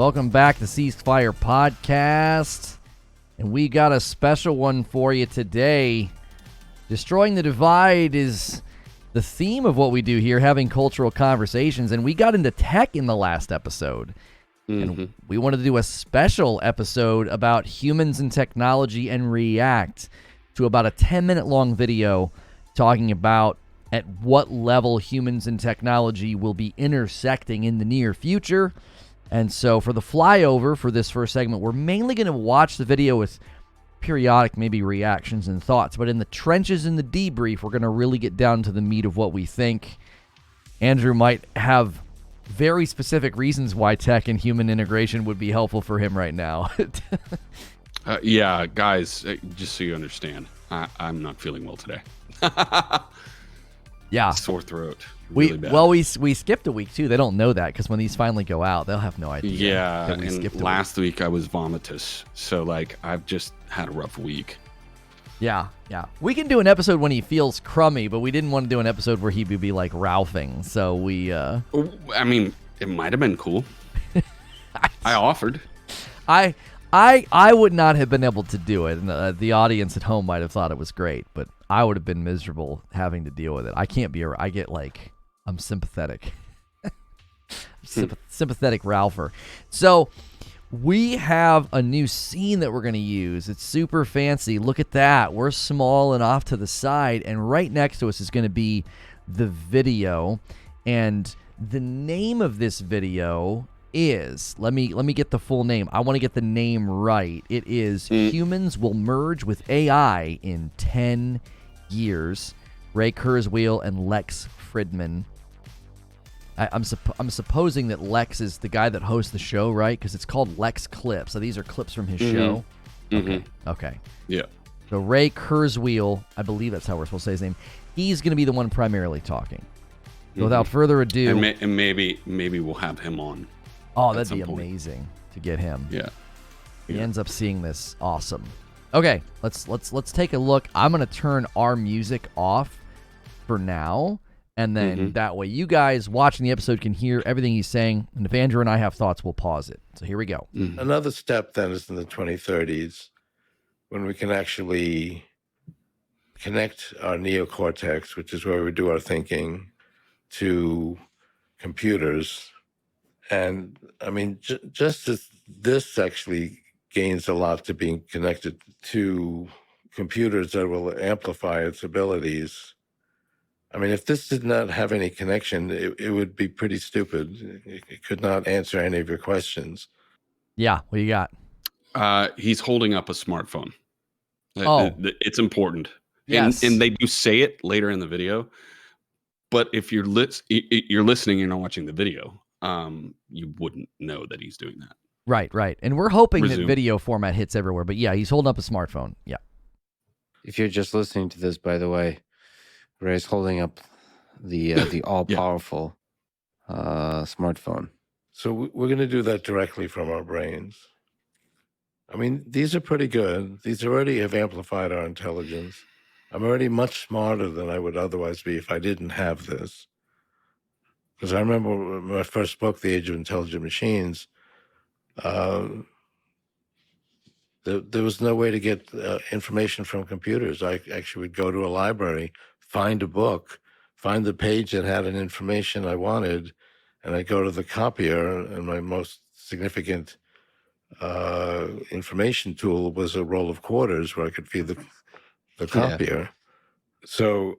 Welcome back to Ceasefire Podcast. And we got a special one for you today. Destroying the Divide is the theme of what we do here, having cultural conversations. And we got into tech in the last episode. And we wanted to do a special episode about humans and technology and react to about a 10-minute long video talking about at what level humans and technology will be intersecting in the near future. And so for the flyover for this first segment, we're mainly going to watch the video with periodic maybe reactions and thoughts. But in the trenches and the debrief, we're going to really get down to the meat of what we think. Andrew might have very specific reasons why tech and human integration would be helpful for him right now. Yeah, guys, just so you understand, I'm not feeling well today. Yeah. Sore throat. Really bad. Well, we skipped a week, too. They don't know that because when these finally go out, they'll have no idea. Yeah, that we and skipped a last week I was vomitous. So, I've just had a rough week. Yeah. We can do an episode when he feels crummy, but we didn't want to do an episode where he would be, Ralphing. So we... I mean, it might have been cool. I offered. I would not have been able to do it, and the audience at home might have thought it was great, but I would have been miserable having to deal with it. I can't be I get I'm sympathetic. Sympathetic Ralpher. So we have a new scene that we're going to use. It's super fancy. Look at that. We're small and off to the side, and right next to us is going to be the video, and the name of this video is, let me get the full name. I want to get the name right. It is Humans Will Merge with AI in 10 Years. Ray Kirzwell and Lex Fridman. I'm supposing that Lex is the guy that hosts the show, right? Because it's called Lex Clips. So these are clips from his show. Okay. Yeah. So Ray Kirzwell, I believe that's how we're supposed to say his name. He's going to be the one primarily talking. So without further ado, and maybe we'll have him on. Oh, that'd be amazing to get him. Yeah. He ends up seeing this. Awesome. Okay, let's take a look. I'm gonna turn our music off for now, and then that way you guys watching the episode can hear everything he's saying. And if Andrew and I have thoughts, we'll pause it. So here we go. Another step then is in the 2030s, when we can actually connect our neocortex, which is where we do our thinking, to computers. And I mean, just as this actually gains a lot to being connected to computers that will amplify its abilities. I mean, if this did not have any connection, it would be pretty stupid. It could not answer any of your questions. Yeah, what do you got? He's holding up a smartphone. It's important. Yes. And they do say it later in the video. But if you're listening, you're not watching the video. You wouldn't know that he's doing that. Right. And we're hoping that video format hits everywhere. But yeah, he's holding up a smartphone. Yeah. If you're just listening to this, by the way, Ray's holding up the all-powerful smartphone. So we're going to do that directly from our brains. I mean, these are pretty good. These already have amplified our intelligence. I'm already much smarter than I would otherwise be if I didn't have this. Because I remember when I first spoke The Age of Intelligent Machines, there was no way to get information from computers. I actually would go to a library, find a book, find the page that had an information I wanted, and I'd go to the copier, and my most significant information tool was a roll of quarters where I could feed the copier. So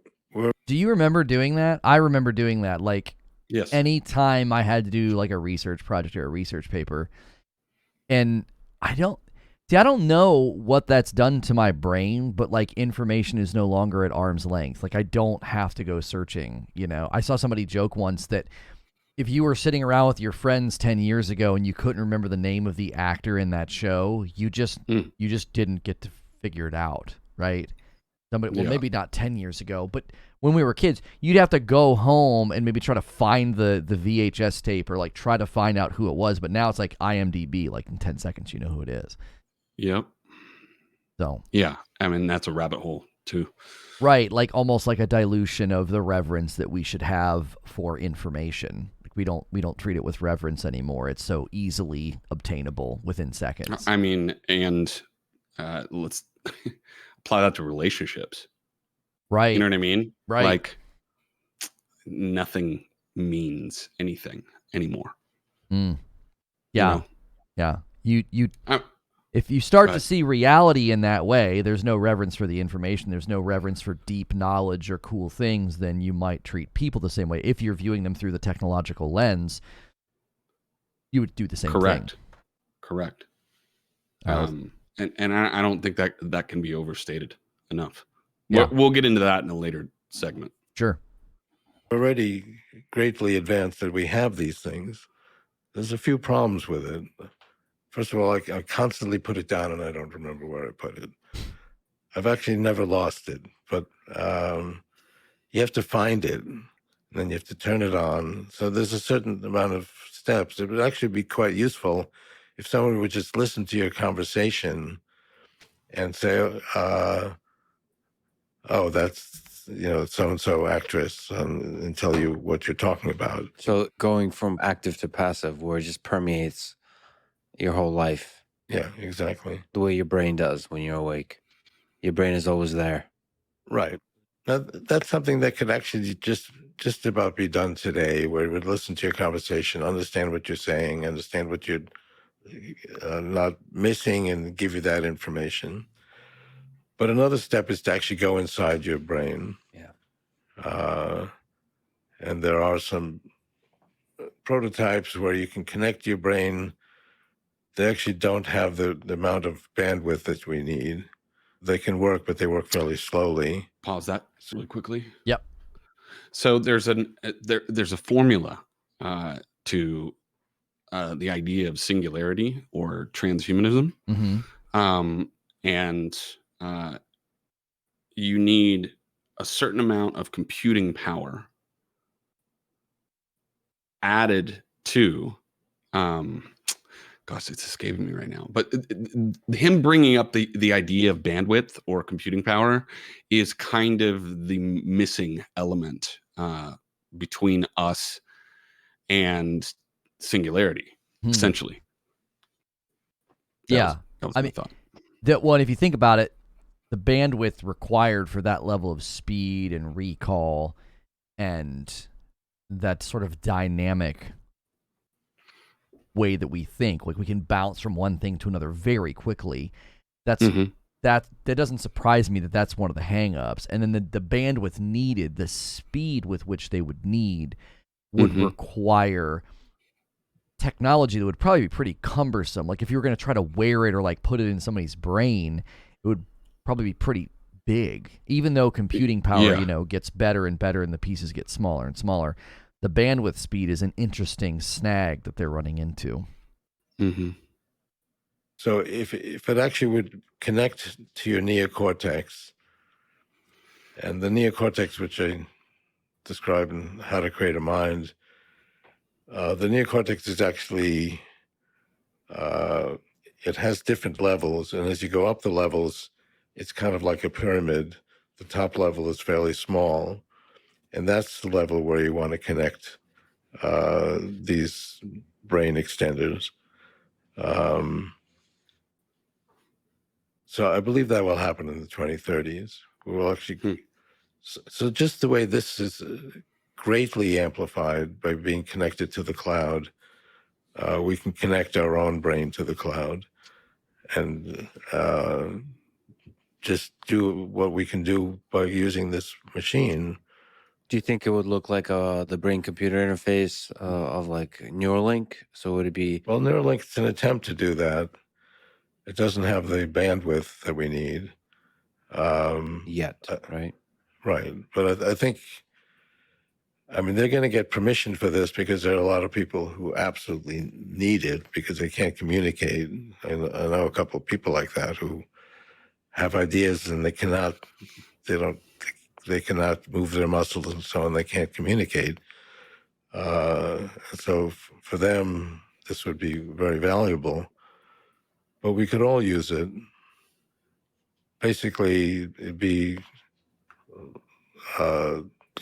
do you remember doing that? I remember doing that. Yes. Anytime I had to do a research project or a research paper, and I don't know what that's done to my brain, but information is no longer at arm's length. I don't have to go searching. I saw somebody joke once that if you were sitting around with your friends 10 years ago and you couldn't remember the name of the actor in that show, you just didn't get to figure it out, right? Maybe not 10 years ago, but when we were kids, you'd have to go home and maybe try to find the VHS tape or try to find out who it was. But now it's IMDb, in 10 seconds, you know who it is. Yep. So. Yeah. I mean, that's a rabbit hole too. Right. Almost like a dilution of the reverence that we should have for information. Like we don't treat it with reverence anymore. It's so easily obtainable within seconds. I mean, and let's apply that to relationships. Right. You know what I mean? Right. Like nothing means anything anymore. Yeah. You know? Yeah. You Uh, if you start Go to ahead. see reality in that way, there's no reverence for the information, there's no reverence for deep knowledge or cool things, then you might treat people the same way. If you're viewing them through the technological lens, you would do the same thing. Correct. All right, And I don't think that can be overstated enough. Yeah. We'll get into that in a later segment. sure. Already greatly advanced that we have these things. There's a few problems with it. First of all, I constantly put it down and I don't remember where I put it. I've actually never lost it, but you have to find it and then you have to turn it on. So there's a certain amount of steps. It would actually be quite useful if someone would just listen to your conversation and say, oh, that's, so-and-so actress, and tell you what you're talking about. So going from active to passive, where it just permeates your whole life, Yeah, exactly. the way your brain does when you're awake. Your brain is always there. Right. Now, that's something that could actually just about be done today, where it would listen to your conversation, understand what you're saying, understand what you're not missing, and give you that information. But another step is to actually go inside your brain. Yeah. And there are some prototypes where you can connect your brain. They actually don't have the amount of bandwidth that we need. They can work, but they work fairly slowly. Pause that really quickly. Yep. So there's a formula to the idea of singularity or transhumanism, and you need a certain amount of computing power added to. Gosh, it's escaping me right now. But him bringing up the idea of bandwidth or computing power is kind of the missing element between us and singularity, essentially. That was my thought. If you think about it, the bandwidth required for that level of speed and recall and that sort of dynamic way that we think, like we can bounce from one thing to another very quickly. That doesn't surprise me that that's one of the hang-ups. And then the bandwidth needed, the speed with which they would need would require technology that would probably be pretty cumbersome. Like if you were going to try to wear it or like put it in somebody's brain, it would probably be pretty big. Even though computing power, gets better and better and the pieces get smaller and smaller, the bandwidth speed is an interesting snag that they're running into. So if it actually would connect to your neocortex, and the neocortex, which I describe in How to Create a Mind, the neocortex is actually, it has different levels. And as you go up the levels, it's kind of like a pyramid. The top level is fairly small. And that's the level where you want to connect these brain extenders. So I believe that will happen in the 2030s. We will actually. So just the way this is greatly amplified by being connected to the cloud, we can connect our own brain to the cloud and just do what we can do by using this machine. Do you think it would look like the brain-computer interface of like Neuralink? So would it be? Well, Neuralink is an attempt to do that. It doesn't have the bandwidth that we need. Yet, right? Right. But I think, they're going to get permission for this because there are a lot of people who absolutely need it because they can't communicate. I know a couple of people like that who have ideas and they cannot move their muscles and so on. They can't communicate. So for them, this would be very valuable. But we could all use it. Basically, it'd be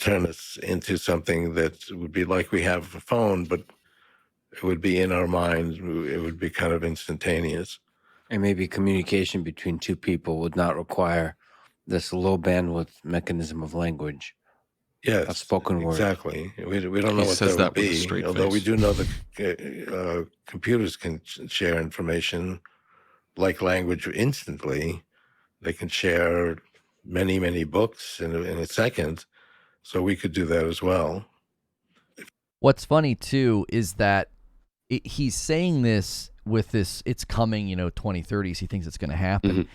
turn us into something that would be like we have a phone, but it would be in our minds. It would be kind of instantaneous. And maybe communication between two people would not require this low bandwidth mechanism of language. Yes, A spoken word. exactly. We don't know He what says that would that with a be, straight although we face. do know that computers can share information like language instantly. They can share many, many books in a second, so we could do that as well. What's funny too is that he's saying this with this, it's coming, 2030s. He thinks it's going to happen. Mhm.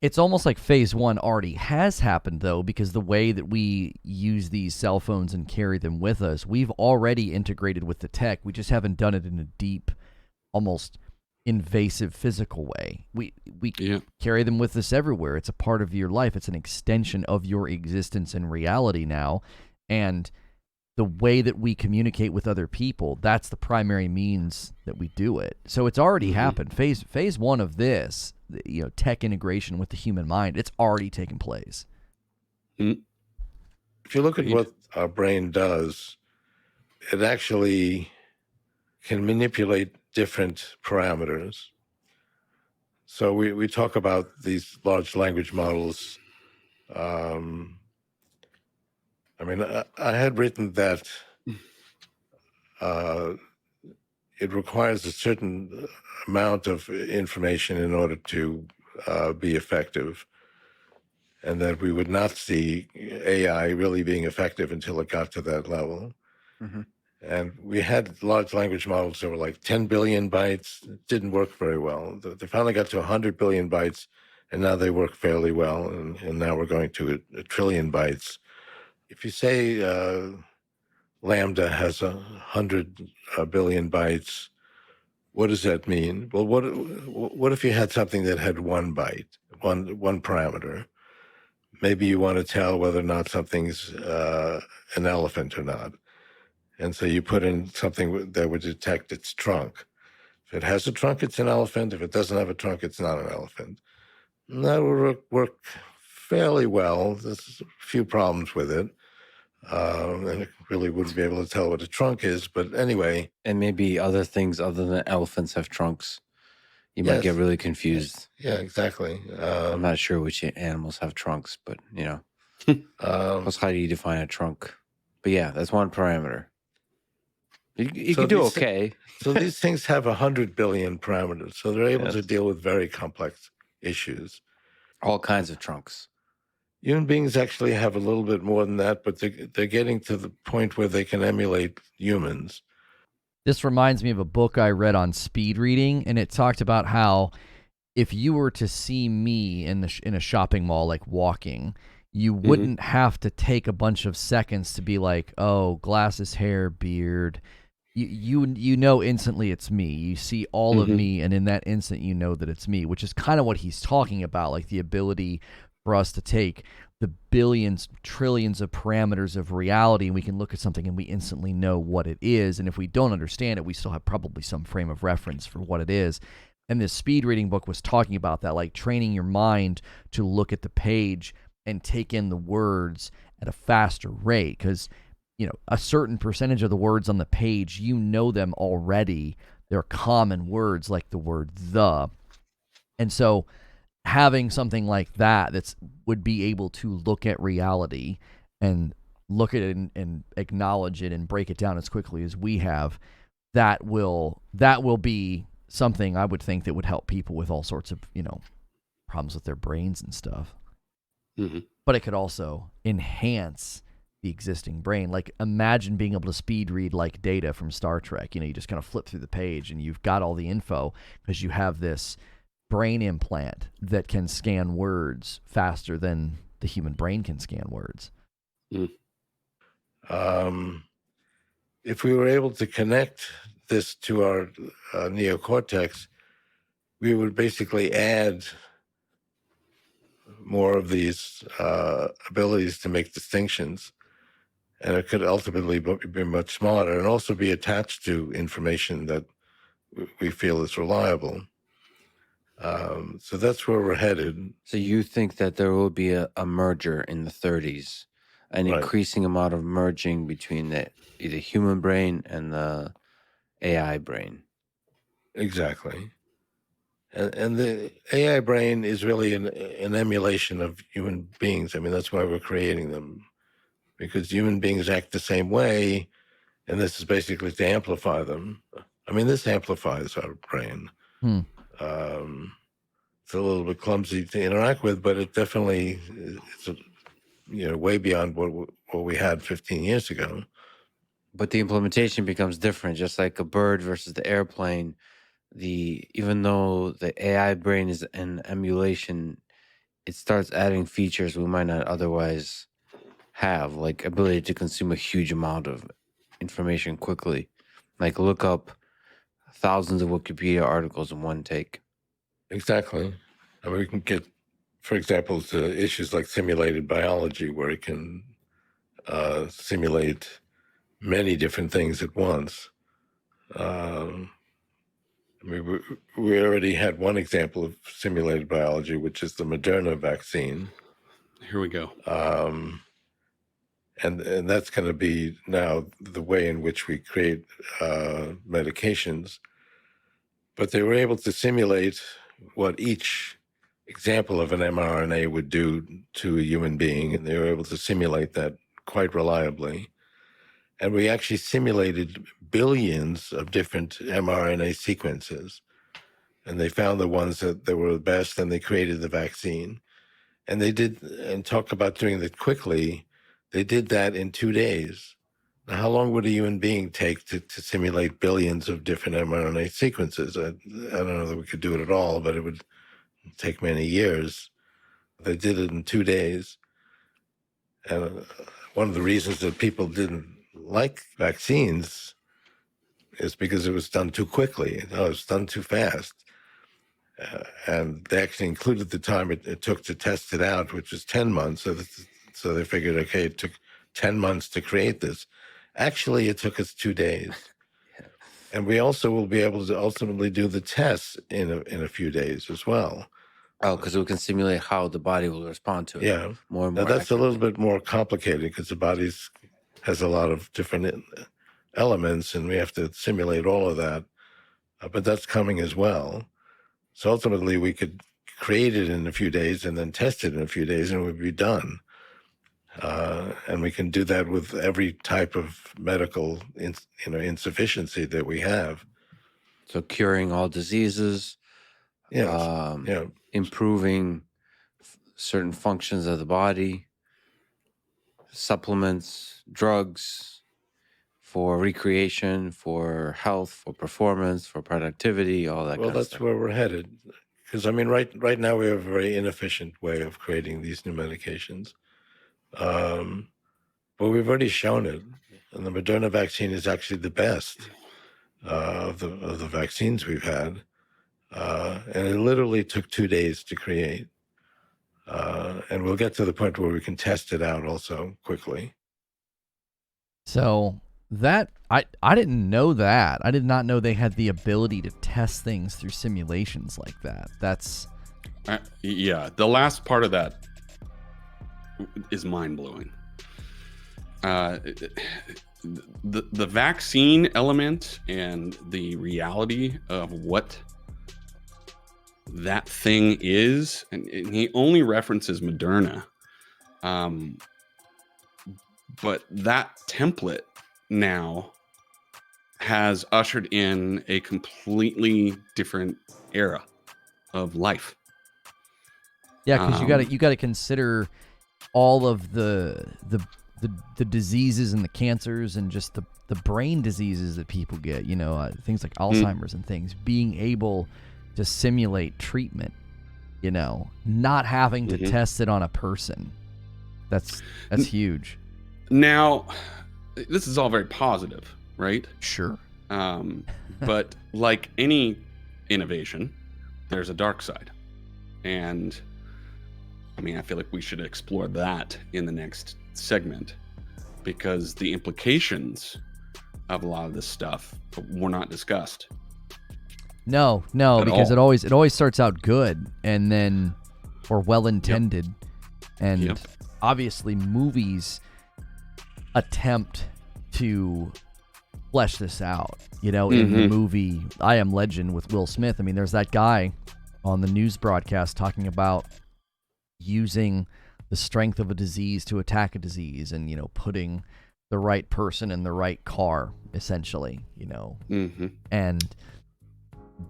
It's almost like phase one already has happened, though, because the way that we use these cell phones and carry them with us, we've already integrated with the tech. We just haven't done it in a deep, almost invasive physical way. We Yeah. carry them with us everywhere. It's a part of your life. It's an extension of your existence and reality now. And the way that we communicate with other people, that's the primary means that we do it. So it's already happened. Phase one of this, tech integration with the human mind, it's already taken place. If you look at what our brain does, it actually can manipulate different parameters. So we talk about these large language models. I had written that it requires a certain amount of information in order to be effective, and that we would not see AI really being effective until it got to that level. Mm-hmm. And we had large language models that were like 10 billion bytes. It didn't work very well. They finally got to 100 billion bytes, and now they work fairly well. And now we're going to a trillion bytes. If you say Lambda has 100 billion bytes, what does that mean? Well, what if you had something that had one byte, one parameter? Maybe you want to tell whether or not something's an elephant or not. And so you put in something that would detect its trunk. If it has a trunk, it's an elephant. If it doesn't have a trunk, it's not an elephant. And that would work fairly well. There's a few problems with it. And it really wouldn't be able to tell what a trunk is. But anyway. And maybe other things other than elephants have trunks. You might get really confused. Yeah, exactly. I'm not sure which animals have trunks, but, plus how do you define a trunk? But yeah, that's one parameter. You can do okay. So these things have 100 billion parameters. So they're able to deal with very complex issues. All kinds of trunks. Human beings actually have a little bit more than that, but they're getting to the point where they can emulate humans. This reminds me of a book I read on speed reading, and it talked about how if you were to see me in a shopping mall, like walking, you wouldn't have to take a bunch of seconds to be like, oh, glasses, hair, beard. You know instantly it's me. You see all of me, and in that instant you know that it's me, which is kind of what he's talking about, like the ability for us to take the billions, trillions of parameters of reality, and we can look at something and we instantly know what it is. And if we don't understand it, we still have probably some frame of reference for what it is. And this speed reading book was talking about that, like training your mind to look at the page and take in the words at a faster rate, because a certain percentage of the words on the page, you know them already. They're common words like the word the. And so having something like that would be able to look at reality and look at it and acknowledge it and break it down as quickly as we have, that will be something I would think that would help people with all sorts of, problems with their brains and stuff. But it could also enhance the existing brain. Like, imagine being able to speed read like Data from Star Trek. You just kind of flip through the page and you've got all the info because you have this brain implant that can scan words faster than the human brain can scan words. If we were able to connect this to our neocortex, we would basically add more of these abilities to make distinctions, and it could ultimately be much smarter and also be attached to information that we feel is reliable. So that's where we're headed. So you think that there will be a merger in the 30s an increasing amount of merging between the either human brain and the AI brain. Exactly. And the AI brain is really an emulation of human beings. I mean, that's why we're creating them, because human beings act the same way, and this is basically to amplify them. I mean, this amplifies our brain. It's a little bit clumsy to interact with, but it definitely it's way beyond what we had 15 years ago. But the implementation becomes different, just like a bird versus the airplane. Even though the AI brain is an emulation, it starts adding features we might not otherwise have, like ability to consume a huge amount of information quickly, like look up thousands of Wikipedia articles in one take. Exactly. I mean, we can get, for example, to issues like simulated biology, where it can simulate many different things at once. I mean, we already had one example of simulated biology, which is the Moderna vaccine. Here we go. And that's going to be now the way in which we create medications. But they were able to simulate what each example of an mRNA would do to a human being, and they were able to simulate that quite reliably. And we actually simulated billions of different mRNA sequences. And they found the ones that were the best, and they created the vaccine. And they did, and talk about doing that quickly, they did that in 2 days. Now, how long would a human being take to simulate billions of different mRNA sequences? I don't know that we could do it at all, but it would take many years. They did it in 2 days. And one of the reasons that people didn't like vaccines is because it was done too quickly. It was done too fast. And they actually included the time it took to test it out, which was 10 months. So they figured, okay, it took 10 months to create this. Actually, it took us 2 days. And we also will be able to ultimately do the tests in a few days as well. Oh, because we can simulate how the body will respond to it. Yeah. More and more. Now, that's a little bit more complicated because the body has a lot of different elements, and we have to simulate all of that. But that's coming as well. So ultimately, we could create it in a few days and then test it in a few days, and it would be done. And we can do that with every type of medical insufficiency that we have. So curing all diseases, Yeah. Improving certain functions of the body, supplements, drugs for recreation, for health, for performance, for productivity, all that. Well, kind of that's stuff. where we're headed. Because I mean, right now we have a very inefficient way of creating these new medications. But we've already shown it, and the Moderna vaccine is actually the best of the vaccines we've had, and it literally took 2 days to create. And we'll get to the point where we can test it out also quickly. So that I didn't know that. I did not know they had the ability to test things through simulations like that. That's yeah. The last part of that is mind blowing. The vaccine element and the reality of what that thing is, and he only references Moderna, but that template now has ushered in a completely different era of life. yeah, because you got to consider all of the diseases and the cancers and just the brain diseases that people get. Things like Alzheimer's and things. Being able to simulate treatment, not having to test it on a person. That's huge. Now, this is all very positive, right? Sure. But like any innovation, there's a dark side. And I mean, I feel like we should explore that in the next segment, because the implications of a lot of this stuff were not discussed. No, because it always starts out good or well intended, and obviously movies attempt to flesh this out. You know, in the movie I Am Legend with Will Smith, I mean, there's that guy on the news broadcast talking about using the strength of a disease to attack a disease, and, you know, putting the right person in the right car, essentially, you know. And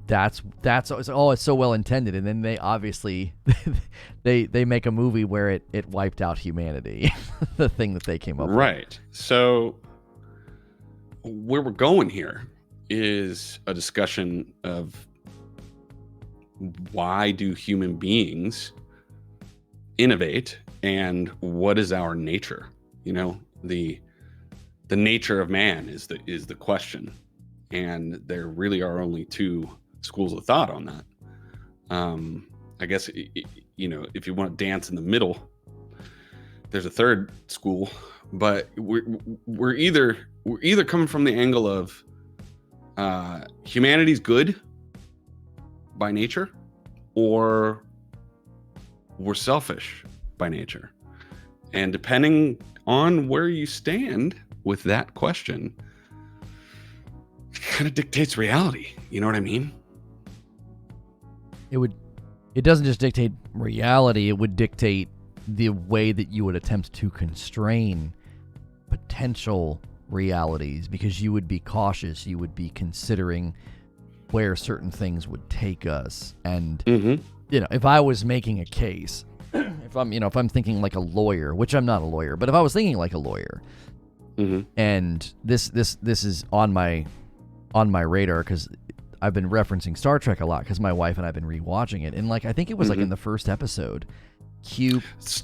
that's it's so well intended, and then they obviously they make a movie where it wiped out humanity. The thing that they came up with. Right. So where we're going here is a discussion of why do human beings innovate, and what is our nature? You know, the nature of man is the question, and there really are only two schools of thought on that. I guess you know, if you want to dance in the middle, there's a third school, but we're either coming from the angle of humanity's good by nature, or we're selfish by nature. And depending on where you stand with that question, it kind of dictates reality. You know what I mean? It doesn't just dictate reality, it would dictate the way that you would attempt to constrain potential realities, because you would be cautious, you would be considering where certain things would take us. And you know, if I was making a case, if I'm thinking like a lawyer, which I'm not a lawyer, but if I was thinking like a lawyer, and this is on my radar, because I've been referencing Star Trek a lot, because my wife and I've been rewatching it, and like I think it was like in the first episode, Q,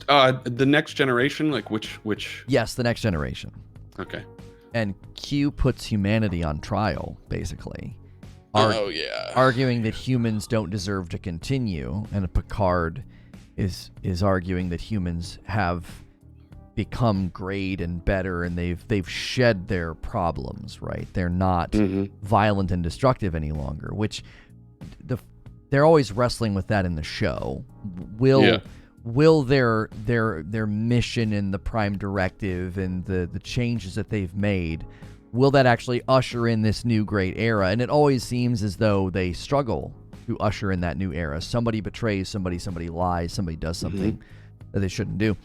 the Next Generation, like which? Yes, the Next Generation. Okay. And Q puts humanity on trial, basically. Yeah. Arguing that humans don't deserve to continue, and Picard is arguing that humans have become great and better, and they've shed their problems, right? They're not violent and destructive any longer, which they're always wrestling with that in the show. Will their mission and the Prime Directive and the changes that they've made, will that actually usher in this new great era? And it always seems as though they struggle to usher in that new era. Somebody betrays somebody lies, somebody does something that they shouldn't do.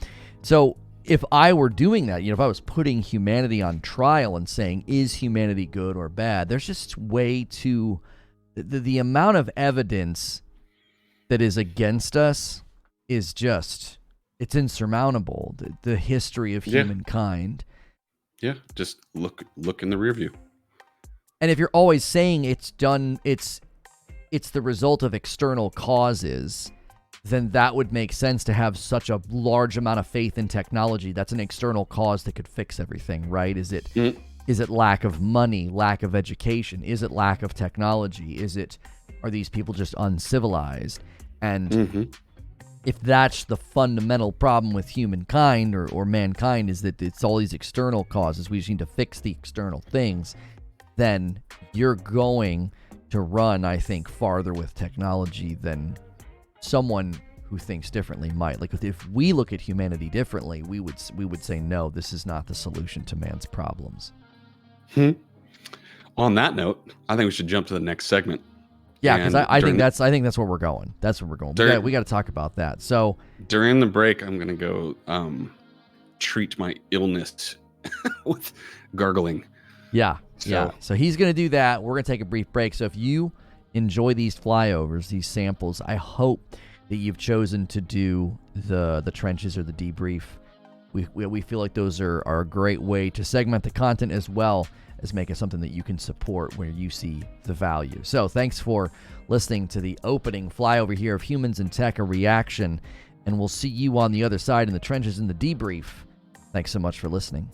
So if I were doing that, you know, if I was putting humanity on trial and saying, is humanity good or bad, there's just way too... The amount of evidence that is against us is just... It's insurmountable. The history of humankind... Yeah, just look in the rear view. And if you're always saying it's the result of external causes, then that would make sense to have such a large amount of faith in technology. That's an external cause that could fix everything, right? Is it lack of money, lack of education? Is it lack of technology? Are these people just uncivilized? And if that's the fundamental problem with humankind or mankind, is that it's all these external causes, we just need to fix the external things, then you're going to run, I think, farther with technology than someone who thinks differently might. Like, if we look at humanity differently, we would say, no, this is not the solution to man's problems. On that note, I think we should jump to the next segment. Yeah, because I think that's where we're going. That's where we're going. We got to talk about that. So during the break, I'm going to go treat my illness with gargling. Yeah. So he's going to do that. We're going to take a brief break. So if you enjoy these flyovers, these samples, I hope that you've chosen to do the trenches or the debrief. We feel like those are a great way to segment the content, as well as make it something that you can support where you see the value. So thanks for listening to the opening flyover here of Humans in Tech, a reaction, and we'll see you on the other side in the trenches in the debrief. Thanks so much for listening.